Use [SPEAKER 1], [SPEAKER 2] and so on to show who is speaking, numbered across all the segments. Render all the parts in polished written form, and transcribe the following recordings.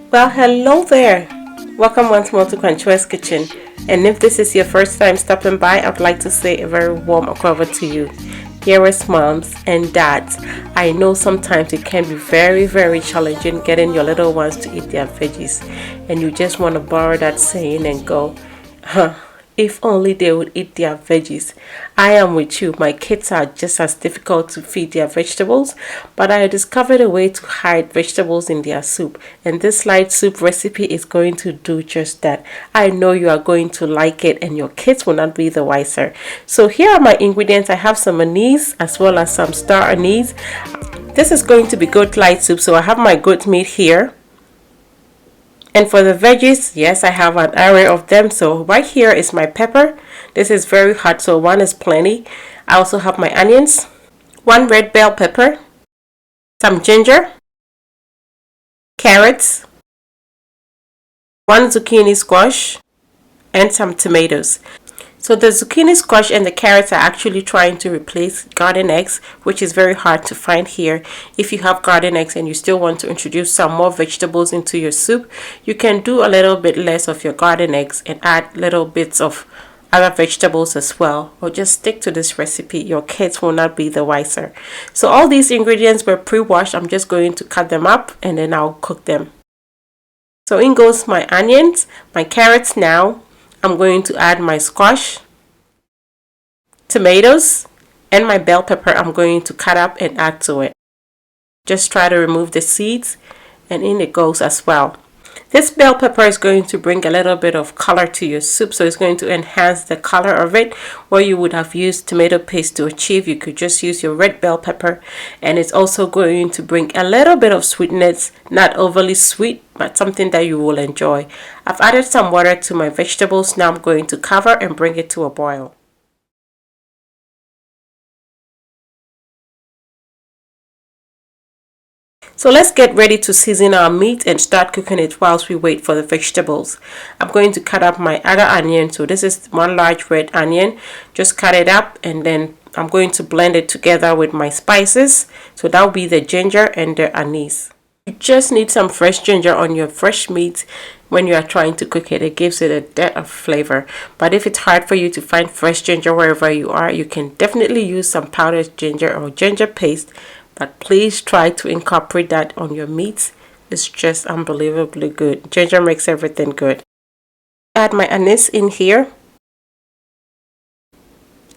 [SPEAKER 1] Well, hello there. Welcome once more to Conchua's Kitchen. And if this is your first time stopping by, I'd like to say a very warm welcome to you. Dearest moms and dads, I know sometimes it can be very challenging getting your little ones to eat their veggies, and you just want to borrow that saying and go, if only they would eat their veggies. I am with you. My kids are just as difficult to feed their vegetables, but I discovered a way to hide vegetables in their soup, and this light soup recipe is going to do just that. I know you are going to like it and your kids will not be the wiser. So here are my ingredients. I have some anise as well as some star anise. This is going to be goat light soup, so I have my goat meat here. And for the veggies, yes, I have an array of them. So right here is my pepper. This is very hot, so one is plenty. I also have my onions, one red bell pepper, some ginger, carrots, one zucchini squash, and some tomatoes. So the zucchini squash and the carrots are actually trying to replace garden eggs, which is very hard to find here. If you have garden eggs and you still want to introduce some more vegetables into your soup, you can do a little bit less of your garden eggs and add little bits of other vegetables as well, or just stick to this recipe. Your kids will not be the wiser. So all these ingredients were pre-washed. I'm just going to cut them up and then I'll cook them. So in goes my onions, my carrots now. I'm going to add my squash, tomatoes, and my bell pepper. I'm going to cut up and add to it. Just try to remove the seeds, and in it goes as well. This bell pepper is going to bring a little bit of color to your soup, so it's going to enhance the color of it. Where you would have used tomato paste to achieve, you could just use your red bell pepper, and it's also going to bring a little bit of sweetness, not overly sweet, but something that you will enjoy. I've added some water to my vegetables. Now I'm going to cover and bring it to a boil. So let's get ready to season our meat and start cooking it whilst we wait for the vegetables. I'm going to cut up my other onion. So this is one large red onion. Just cut it up and then I'm going to blend it together with my spices. So that will be the ginger and the anise. You just need some fresh ginger on your fresh meat when you are trying to cook it. It gives it a depth of flavor. But if it's hard for you to find fresh ginger wherever you are, you can definitely use some powdered ginger or ginger paste. But please try to incorporate that on your meats. It's just unbelievably good. Ginger makes everything good. Add my anise in here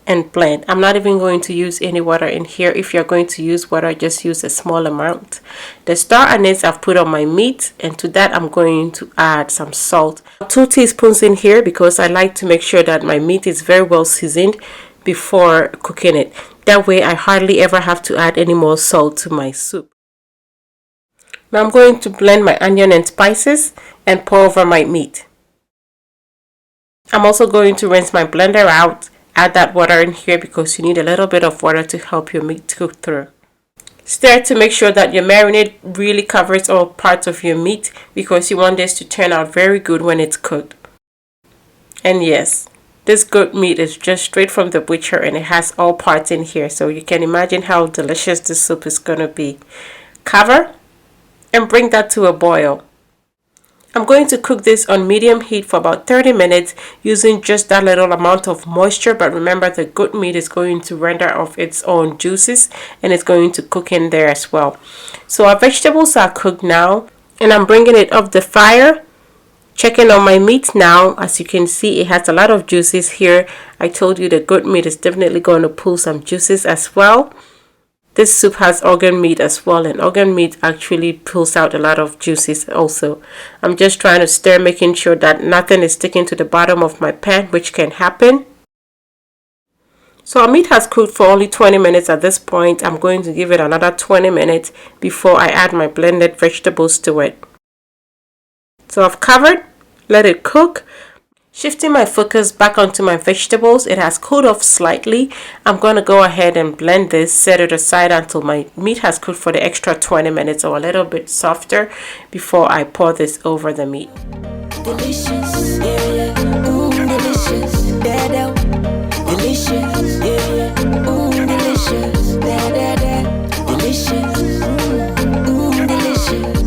[SPEAKER 1] and blend. I'm not even going to use any water in here. If you're going to use water, just use a small amount. The star anise I've put on my meat, and to that I'm going to add some salt. 2 teaspoons in here because I like to make sure that my meat is very well seasoned before cooking it. That way I hardly ever have to add any more salt to my soup. Now I'm going to blend my onion and spices and pour over my meat. I'm also going to rinse my blender out. Add that water in here because you need a little bit of water to help your meat cook through. Stir to make sure that your marinade really covers all parts of your meat because you want this to turn out very good when it's cooked. And yes, this goat meat is just straight from the butcher and it has all parts in here, so you can imagine how delicious this soup is going to be. Cover and bring that to a boil. I'm going to cook this on medium heat for about 30 minutes using just that little amount of moisture, but remember the goat meat is going to render off its own juices and it's going to cook in there as well. So our vegetables are cooked now and I'm bringing it off the fire. Checking on my meat now. As you can see, it has a lot of juices here. I told you the goat meat is definitely going to pull some juices as well. This soup has organ meat as well, and organ meat actually pulls out a lot of juices also. I'm just trying to stir, making sure that nothing is sticking to the bottom of my pan, which can happen. So our meat has cooked for only 20 minutes at this point. I'm going to give it another 20 minutes before I add my blended vegetables to it. So I've covered, let it cook. Shifting my focus back onto my vegetables, it has cooled off slightly. I'm going to go ahead and blend this, set it aside until my meat has cooked for the extra 20 minutes or a little bit softer before I pour this over the meat. Delicious, yeah, delicious, delicious, yeah, delicious, delicious, delicious.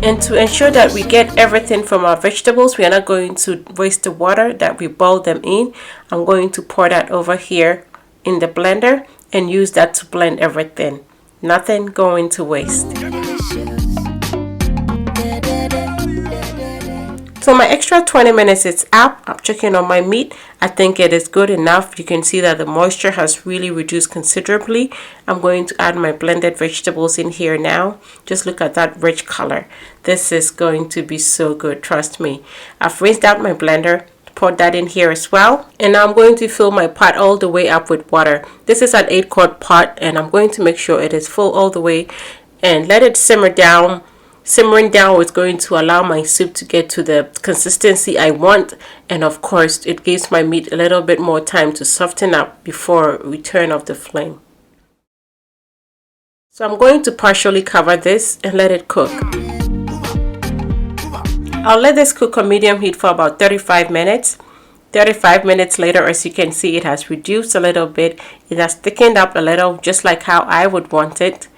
[SPEAKER 1] And to ensure that we get everything from our vegetables, we are not going to waste the water that we boiled them in. I'm going to pour that over here in the blender and use that to blend everything. Nothing going to waste. So my extra 20 minutes is up. I'm checking on my meat. I think it is good enough. You can see that the moisture has really reduced considerably. I'm going to add my blended vegetables in here now. Just look at that rich color. This is going to be so good, trust me. I've rinsed out my blender, poured that in here as well. And now I'm going to fill my pot all the way up with water. This is an 8-quart pot, and I'm going to make sure it is full all the way and let it simmer down. Simmering down is going to allow my soup to get to the consistency I want, and of course it gives my meat a little bit more time to soften up before we turn off the flame. So I'm going to partially cover this and let it cook. I'll let this cook on medium heat for about 35 minutes. 35 minutes later, as you can see, it has reduced a little bit. It has thickened up a little, just like how I would want it,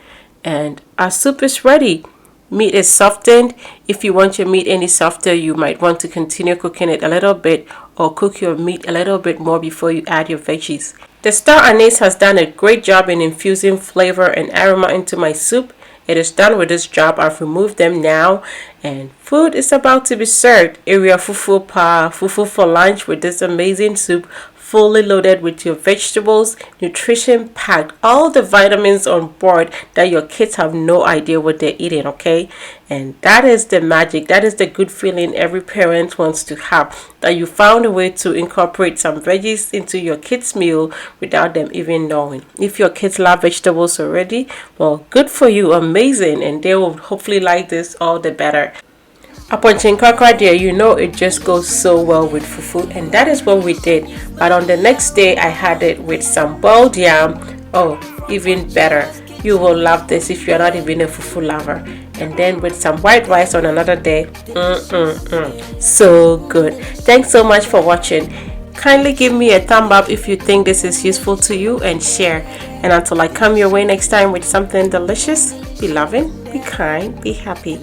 [SPEAKER 1] and our soup is ready. Meat is softened. If you want your meat any softer, you might want to continue cooking it a little bit or cook your meat a little bit more before you add your veggies. The star anise has done a great job in infusing flavor and aroma into my soup. It is done with this job. I've removed them now and food is about to be served. Area fufu for lunch with this amazing soup, fully loaded with your vegetables, nutrition packed, all the vitamins on board that your kids have no idea what they're eating, okay? And that is the magic. That is the good feeling every parent wants to have, that you found a way to incorporate some veggies into your kids' meal without them even knowing. If your kids love vegetables already, well, good for you, amazing, and they will hopefully like this all the better. Upon chinkakra there, you know it just goes so well with fufu, and that is what we did. But on the next day, I had it with some boiled yam. Oh, even better. You will love this if you're not even a fufu lover. And then with some white rice on another day. So good. Thanks so much for watching. Kindly give me a thumb up if you think this is useful to you, and share. And until I come your way next time with something delicious, be loving, be kind, be happy.